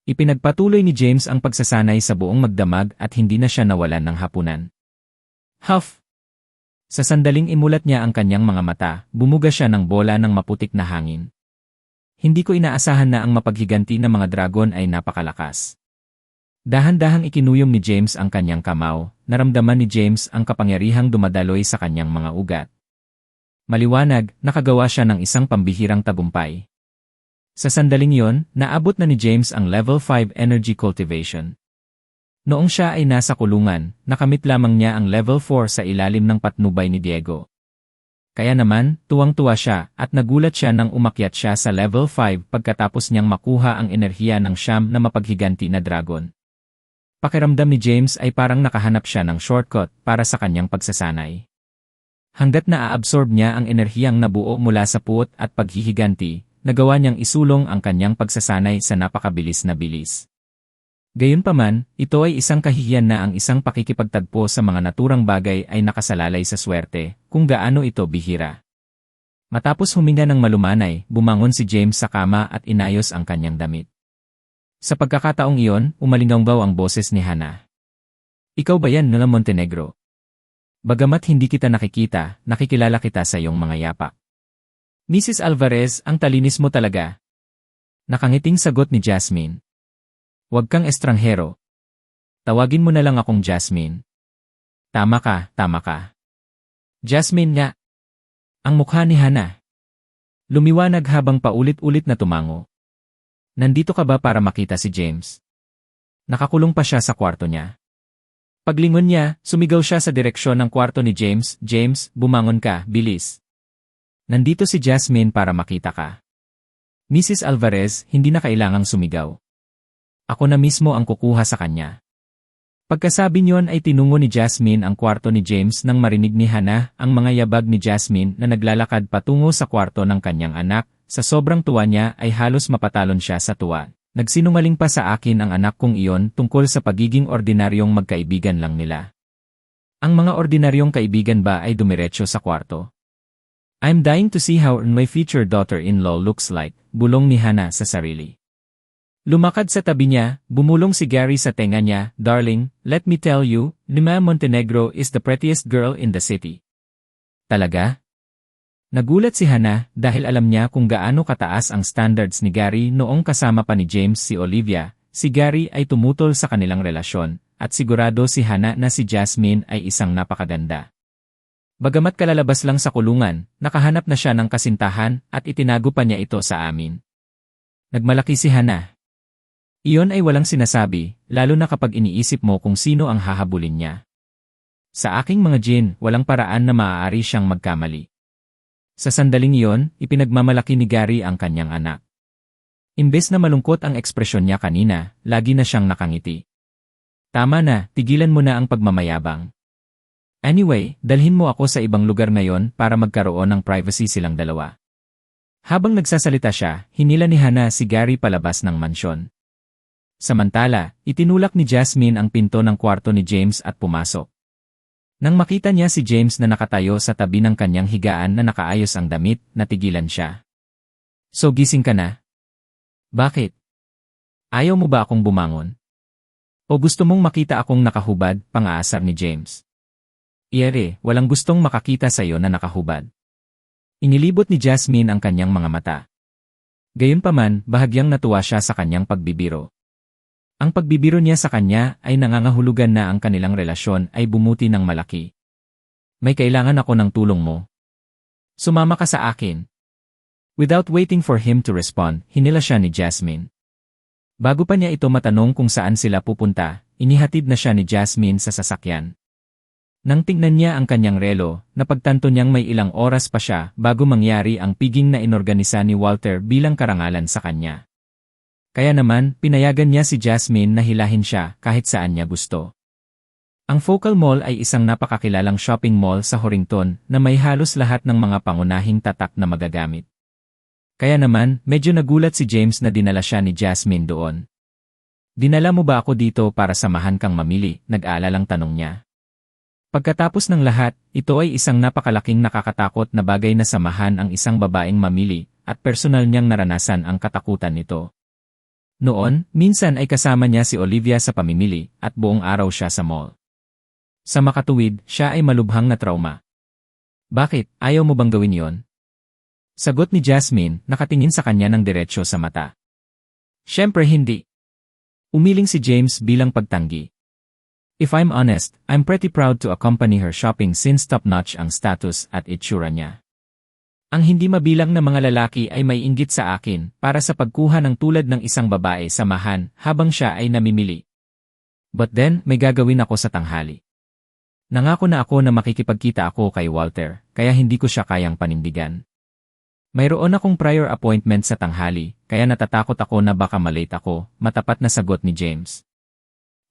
Ipinagpatuloy ni James ang pagsasanay sa buong magdamag at hindi na siya nawalan ng hapunan. Huff! Sa sandaling imulat niya ang kanyang mga mata, bumuga siya ng bola ng maputik na hangin. Hindi ko inaasahan na ang mapaghiganti na mga dragon ay napakalakas. Dahan-dahang ikinuyom ni James ang kanyang kamao, naramdaman ni James ang kapangyarihang dumadaloy sa kanyang mga ugat. Maliwanag, nakagawa siya ng isang pambihirang tagumpay. Sa sandaling yon, naabot na ni James ang level 5 energy cultivation. Noong siya ay nasa kulungan, nakamit lamang niya ang level 4 sa ilalim ng patnubay ni Diego. Kaya naman, tuwang-tuwa siya at nagulat siya nang umakyat siya sa level 5 pagkatapos niyang makuha ang enerhiya ng siyam na mapaghiganti na dragon. Pakiramdam ni James ay parang nakahanap siya ng shortcut para sa kanyang pagsasanay. Hanggat naaabsorb niya ang enerhiyang nabuo mula sa puot at paghihiganti, nagawa niyang isulong ang kanyang pagsasanay sa napakabilis na bilis. Gayunpaman, ito ay isang kahihiyan na ang isang pakikipagtagpo sa mga naturang bagay ay nakasalalay sa swerte, kung gaano ito bihira. Matapos huminga ng malumanay, bumangon si James sa kama at inayos ang kanyang damit. Sa pagkakataong iyon, umalinggaw ang boses ni Hannah. Ikaw ba yan, Nela Montenegro? Bagamat hindi kita nakikita, nakikilala kita sa iyong mga yapak. Mrs. Alvarez, ang talinis mo talaga. Nakangiting sagot ni Jasmine. Huwag kang estranghero. Tawagin mo na lang akong Jasmine. Tama ka, tama ka. Jasmine nga. Ang mukha ni Hannah. Lumiwanag habang paulit-ulit na tumango. Nandito ka ba para makita si James? Nakakulong pa siya sa kwarto niya. Paglingon niya, sumigaw siya sa direksyon ng kwarto ni James. James, bumangon ka, bilis. Nandito si Jasmine para makita ka. Mrs. Alvarez, hindi na kailangang sumigaw. Ako na mismo ang kukuha sa kanya. Pagkasabi niyon ay tinungo ni Jasmine ang kwarto ni James nang marinig ni Hannah ang mga yabag ni Jasmine na naglalakad patungo sa kwarto ng kanyang anak. Sa sobrang tuwa niya ay halos mapatalon siya sa tuwa. Nagsinungaling pa sa akin ang anak kong iyon tungkol sa pagiging ordinaryong magkaibigan lang nila. Ang mga ordinaryong kaibigan ba ay dumiretso sa kwarto? I'm dying to see how my future daughter-in-law looks like, bulong ni Hannah sa sarili. Lumakad sa tabi niya, bumulong si Gary sa tenga niya, Darling, let me tell you, Nela Montenegro is the prettiest girl in the city. Talaga? Nagulat si Hannah dahil alam niya kung gaano kataas ang standards ni Gary noong kasama pa ni James si Olivia. Si Gary ay tumutol sa kanilang relasyon at sigurado si Hannah na si Jasmine ay isang napakaganda. Bagamat kalalabas lang sa kulungan, nakahanap na siya ng kasintahan at itinago pa niya ito sa amin. Nagmalaki si Hannah. Iyon ay walang sinasabi, lalo na kapag iniisip mo kung sino ang hahabulin niya. Sa aking mga Jin, walang paraan na maaari siyang magkamali. Sa sandaling iyon, ipinagmamalaki ni Gary ang kanyang anak. Imbes na malungkot ang ekspresyon niya kanina, lagi na siyang nakangiti. Tama na, tigilan mo na ang pagmamayabang. Anyway, dalhin mo ako sa ibang lugar ngayon para magkaroon ng privacy silang dalawa. Habang nagsasalita siya, hinila ni Hannah si Gary palabas ng mansyon. Samantala, itinulak ni Jasmine ang pinto ng kwarto ni James at pumasok. Nang makita niya si James na nakatayo sa tabi ng kanyang higaan na nakaayos ang damit, natigilan siya. So gising ka na? Bakit? Ayaw mo ba akong bumangon? O gusto mong makita akong nakahubad, pang-aasar ni James? Iyere, walang gustong makakita sa iyo na nakahubad. Inilibot ni Jasmine ang kanyang mga mata. Gayunpaman, bahagyang natuwa siya sa kanyang pagbibiro. Ang pagbibiro niya sa kanya ay nangangahulugan na ang kanilang relasyon ay bumuti ng malaki. May kailangan ako ng tulong mo. Sumama ka sa akin. Without waiting for him to respond, hinila siya ni Jasmine. Bago pa niya ito matanong kung saan sila pupunta, inihatid na siya ni Jasmine sa sasakyan. Nang tingnan niya ang kanyang relo, napagtanto niyang may ilang oras pa siya bago mangyari ang piging na inorganisa ni Walter bilang karangalan sa kanya. Kaya naman, pinayagan niya si Jasmine na hilahin siya kahit saan niya gusto. Ang Focal Mall ay isang napakakilalang shopping mall sa Horrington na may halos lahat ng mga pangunahing tatak na magagamit. Kaya naman, medyo nagulat si James na dinala siya ni Jasmine doon. Dinala mo ba ako dito para samahan kang mamili? Nag-aalalang tanong niya. Pagkatapos ng lahat, ito ay isang napakalaking nakakatakot na bagay na samahan ang isang babaeng mamili at personal niyang naranasan ang katakutan nito. Noon, minsan ay kasama niya si Olivia sa pamimili at buong araw siya sa mall. Sa makatuwid, siya ay malubhang na trauma. Bakit, ayaw mo bang gawin yon? Sagot ni Jasmine, nakatingin sa kanya ng diretsyo sa mata. Siyempre hindi. Umiling si James bilang pagtanggi. If I'm honest, I'm pretty proud to accompany her shopping since top-notch ang status at itsura niya. Ang hindi mabilang na mga lalaki ay may inggit sa akin para sa pagkuha ng tulad ng isang babae samahan habang siya ay namimili. But then, may gagawin ako sa tanghali. Nangako na ako na makikipagkita ako kay Walter, kaya hindi ko siya kayang panindigan. Mayroon akong prior appointment sa tanghali, kaya natatakot ako na baka malate ako, matapat na sagot ni James.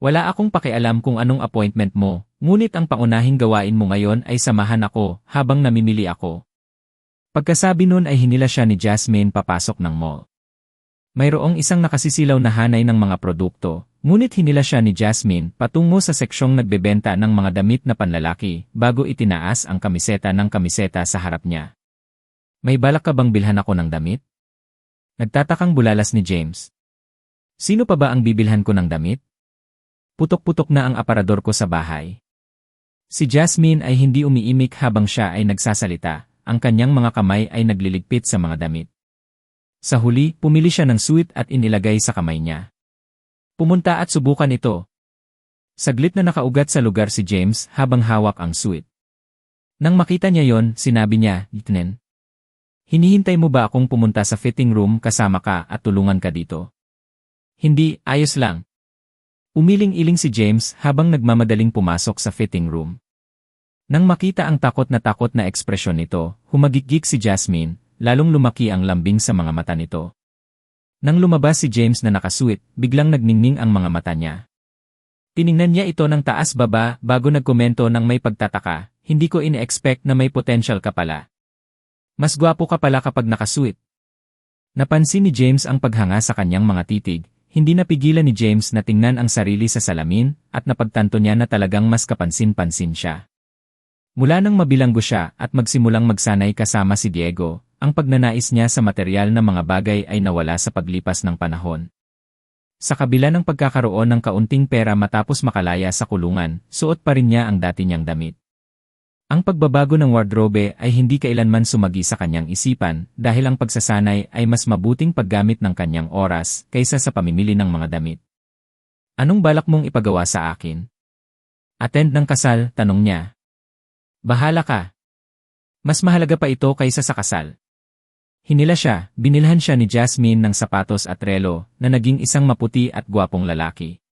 Wala akong pakialam kung anong appointment mo, ngunit ang paunahing gawain mo ngayon ay samahan ako habang namimili ako. Pagkasabi nun ay hinila siya ni Jasmine papasok ng mall. Mayroong isang nakasisilaw na hanay ng mga produkto, ngunit hinila siya ni Jasmine patungo sa seksyong nagbebenta ng mga damit na panlalaki bago itinaas ang kamiseta ng kamiseta sa harap niya. May balak ka bang bilhan ako ng damit? Nagtatakang bulalas ni James. Sino pa ba ang bibilhan ko ng damit? Putok-putok na ang aparador ko sa bahay. Si Jasmine ay hindi umiimik habang siya ay nagsasalita. Ang kanyang mga kamay ay nagliligpit sa mga damit. Sa huli, pumili siya ng suit at inilagay sa kamay niya. Pumunta at subukan ito. Saglit na nakaugat sa lugar si James habang hawak ang suit. Nang makita niya yon, sinabi niya, "Ethan, hinihintay mo ba akong pumunta sa fitting room kasama ka at tulungan ka dito?" "Hindi, ayos lang." Umiling-iling si James habang nagmamadaling pumasok sa fitting room. Nang makita ang takot na ekspresyon nito, humagikik si Jasmine, lalong lumaki ang lambing sa mga mata nito. Nang lumabas si James na nakasuit, biglang nagningning ang mga mata niya. Tiningnan niya ito ng taas-baba bago nagkomento ng may pagtataka, "Hindi ko ine-expect na may potential ka pala. Mas gwapo ka pala kapag nakasuit." Napansin ni James ang paghanga sa kanyang mga titig, hindi napigilan ni James na tingnan ang sarili sa salamin at napagtanto niya na talagang mas kapansin-pansin siya. Mula nang mabilanggo siya at magsimulang magsanay kasama si Diego, ang pagnanais niya sa materyal na mga bagay ay nawala sa paglipas ng panahon. Sa kabila ng pagkakaroon ng kaunting pera matapos makalaya sa kulungan, suot pa rin niya ang dati niyang damit. Ang pagbabago ng wardrobe ay hindi kailanman sumagi sa kanyang isipan dahil ang pagsasanay ay mas mabuting paggamit ng kanyang oras kaysa sa pamimili ng mga damit. "Anong balak mong ipagawa sa akin? Attend ng kasal?" tanong niya. "Bahala ka. Mas mahalaga pa ito kaysa sa kasal." Hinila siya, binilhan siya ni Jasmine ng sapatos at relo na naging isang maputi at gwapong lalaki.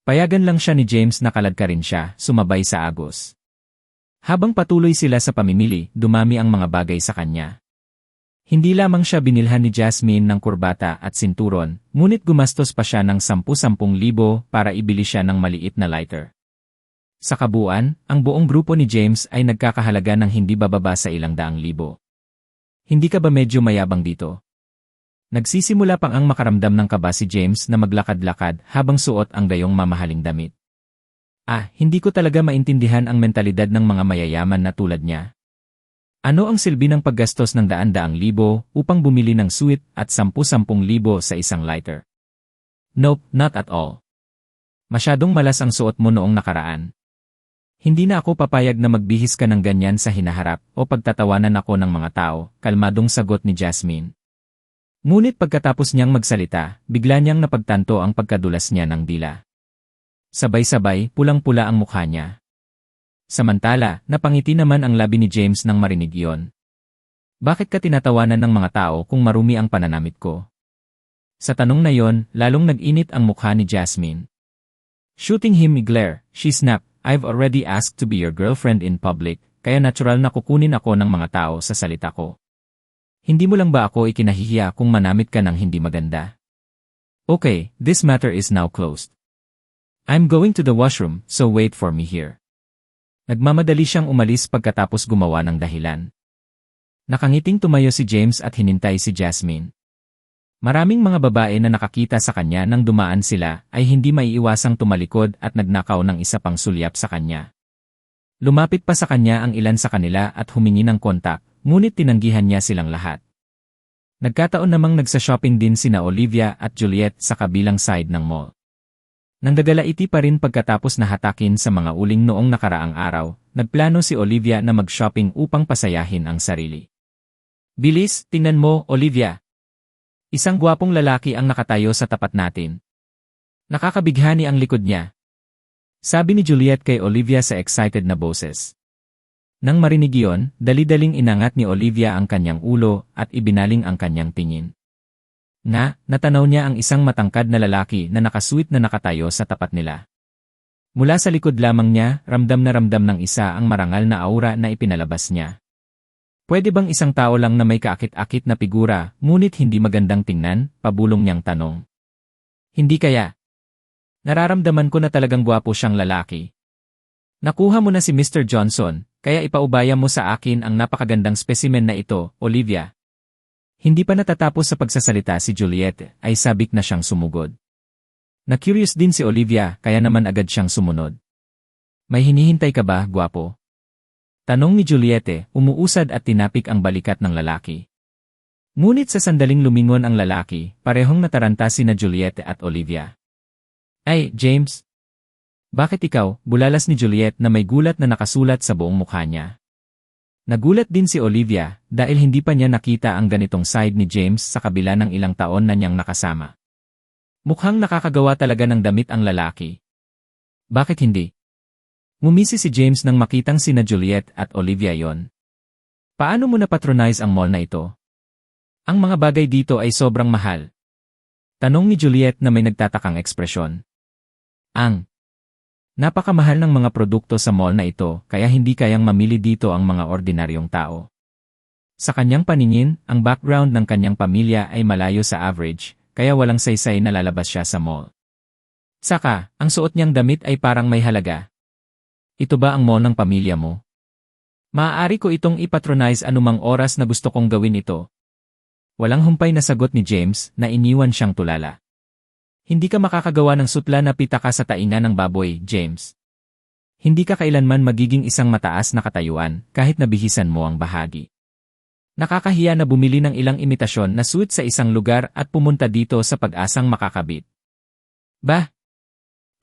Payagan lang siya ni James na kaladka rin siya, sumabay sa agos. Habang patuloy sila sa pamimili, dumami ang mga bagay sa kanya. Hindi lamang siya binilhan ni Jasmine ng kurbata at sinturon, ngunit gumastos pa siya ng 10,000 para ibili siya ng maliit na lighter. Sa kabuuan, ang buong grupo ni James ay nagkakahalaga ng hindi bababa sa 100,000. Hindi ka ba medyo mayabang dito? Nagsisimula pang ang makaramdam ng kaba si James na maglakad-lakad habang suot ang gayong mamahaling damit. Hindi ko talaga maintindihan ang mentalidad ng mga mayayaman na tulad niya. Ano ang silbi ng paggastos ng daan-daang libo upang bumili ng suit at 10,000 sa isang lighter? Nope, not at all. Masyadong malas ang suot mo noong nakaraan. Hindi na ako papayag na magbihis ka ng ganyan sa hinaharap o pagtatawanan ako ng mga tao, kalmadong sagot ni Jasmine. Ngunit pagkatapos niyang magsalita, bigla niyang napagtanto ang pagkadulas niya ng dila. Sabay-sabay, pulang-pula ang mukha niya. Samantala, napangiti naman ang labi ni James nang marinig iyon. "Bakit ka tinatawanan ng mga tao kung marumi ang pananamit ko?" Sa tanong na yon, lalong nag-init ang mukha ni Jasmine. Shooting him a glare, she snapped, "I've already asked to be your girlfriend in public, kaya natural na kukunin ako ng mga tao sa salita ko. Hindi mo lang ba ako ikinahihiya kung manamit ka ng hindi maganda? Okay, this matter is now closed. I'm going to the washroom, so wait for me here." Nagmamadali siyang umalis pagkatapos gumawa ng dahilan. Nakangiting tumayo si James at hinintay si Jasmine. Maraming mga babae na nakakita sa kanya nang dumaan sila ay hindi maiiwasang tumalikod at nagnakaw ng isa pang sulyap sa kanya. Lumapit pa sa kanya ang ilan sa kanila at humingi ng kontak, ngunit tinanggihan niya silang lahat. Nagkataon namang nagsa-shopping din sina Olivia at Juliet sa kabilang side ng mall. Nandagalaiti pa rin pagkatapos nahatakin sa mga uling noong nakaraang araw, nagplano si Olivia na mag-shopping upang pasayahin ang sarili. "Bilis, tingnan mo, Olivia. Isang gwapong lalaki ang nakatayo sa tapat natin. Nakakabighani ang likod niya," sabi ni Juliet kay Olivia sa excited na boses. Nang marinig iyon, dali-daling inangat ni Olivia ang kanyang ulo at ibinaling ang kanyang tingin. Natanaw niya ang isang matangkad na lalaki na nakasuit na nakatayo sa tapat nila. Mula sa likod lamang niya, ramdam na ramdam ng isa ang marangal na aura na ipinalabas niya. Pwede bang isang tao lang na may kaakit-akit na figura, ngunit hindi magandang tingnan, pabulong niyang tanong. Hindi kaya? Nararamdaman ko na talagang gwapo siyang lalaki. Nakuha mo na si Mr. Johnson, kaya ipaubaya mo sa akin ang napakagandang specimen na ito, Olivia. Hindi pa natatapos sa pagsasalita si Juliet, ay sabik na siyang sumugod. Na-curious din si Olivia, kaya naman agad siyang sumunod. May hinihintay ka ba, gwapo? Tanong ni Juliet, umuusad at tinapik ang balikat ng lalaki. Ngunit sa sandaling lumingon ang lalaki, parehong nataranta sina Juliet at Olivia. Ay, James? Bakit ikaw? Bulalas ni Juliet na may gulat na nakasulat sa buong mukha niya. Nagulat din si Olivia dahil hindi pa niya nakita ang ganitong side ni James sa kabila ng ilang taon na niyang nakasama. Mukhang nakakagawa talaga ng damit ang lalaki. Bakit hindi? Ngumisi si James nang makitang sina Juliet at Olivia yon. Paano mo napatronize ang mall na ito? Ang mga bagay dito ay sobrang mahal. Tanong ni Juliet na may nagtatakang ekspresyon. Napakamahal ng mga produkto sa mall na ito kaya hindi kayang mamili dito ang mga ordinaryong tao. Sa kanyang paningin, ang background ng kanyang pamilya ay malayo sa average, kaya walang saysay na lalabas siya sa mall. Saka, ang suot niyang damit ay parang may halaga. Ito ba ang mall ng pamilya mo? Maaari ko itong ipatronize anumang oras na gusto kong gawin ito. Walang humpay na sagot ni James na iniwan siyang tulala. Hindi ka makakagawa ng sutla na pitaka sa taingan ng baboy, James. Hindi ka kailanman magiging isang mataas na katayuan kahit nabihisan mo ang bahagi. Nakakahiya na bumili ng ilang imitasyon na suit sa isang lugar at pumunta dito sa pag-asang makakabit. Bah!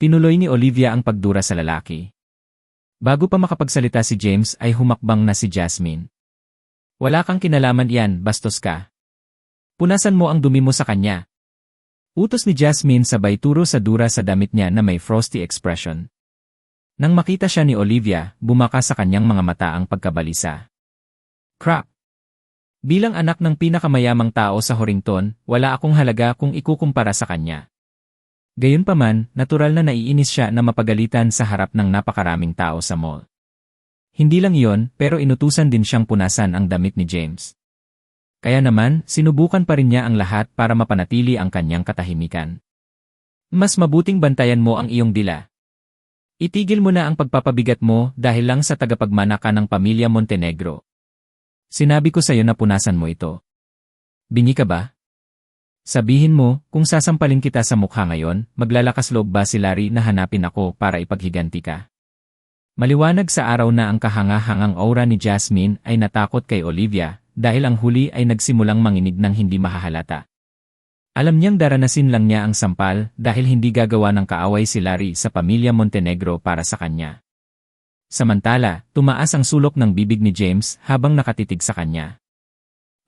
Tinuloy ni Olivia ang pagdura sa lalaki. Bago pa makapagsalita si James ay humakbang na si Jasmine. Wala kang kinalaman yan, bastos ka. Punasan mo ang dumi mo sa kanya. Utos ni Jasmine sabay turo sa dura sa damit niya na may frosty expression. Nang makita siya ni Olivia, bumaka sa kanyang mga mata ang pagkabalisa. Crap! Bilang anak ng pinakamayamang tao sa Horrington, wala akong halaga kung ikukumpara sa kanya. Gayunpaman, natural na naiinis siya na mapagalitan sa harap ng napakaraming tao sa mall. Hindi lang iyon, pero inutusan din siyang punasan ang damit ni James. Kaya naman, sinubukan pa rin niya ang lahat para mapanatili ang kanyang katahimikan. Mas mabuting bantayan mo ang iyong dila. Itigil mo na ang pagpapabigat mo dahil lang sa tagapagmana ka ng pamilya Montenegro. Sinabi ko sa iyo na punasan mo ito. Bingi ka ba? Sabihin mo, kung sasampalin kita sa mukha ngayon, maglalakas loob ba si Larry na hanapin ako para ipaghiganti ka? Maliwanag sa araw na ang kahanga-hangang aura ni Jasmine ay natakot kay Olivia dahil ang huli ay nagsimulang manginig ng hindi mahahalata. Alam niyang daranasin lang niya ang sampal dahil hindi gagawa ng kaaway si Larry sa pamilya Montenegro para sa kanya. Samantala, tumaas ang sulok ng bibig ni James habang nakatitig sa kanya.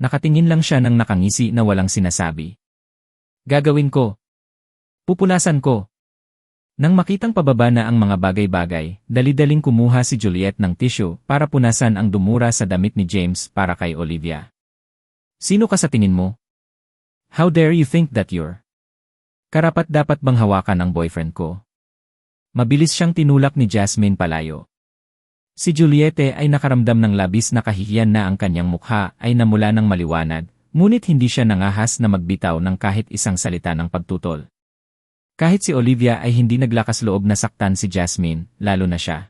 Nakatingin lang siya ng nakangisi na walang sinasabi. Gagawin ko. Pupunasan ko. Nang makitang pababa na ang mga bagay-bagay, dali-daling kumuha si Juliet ng tissue para punasan ang dumura sa damit ni James para kay Olivia. Sino ka sa tingin mo? How dare you think that you're? Karapat-dapat bang hawakan ang boyfriend ko? Mabilis siyang tinulak ni Jasmine palayo. Si Juliette ay nakaramdam ng labis na kahihiyan na ang kanyang mukha ay namula ng maliwanag, ngunit hindi siya nangahas na magbitaw ng kahit isang salita ng pagtutol. Kahit si Olivia ay hindi naglakas loob na saktan si Jasmine, lalo na siya.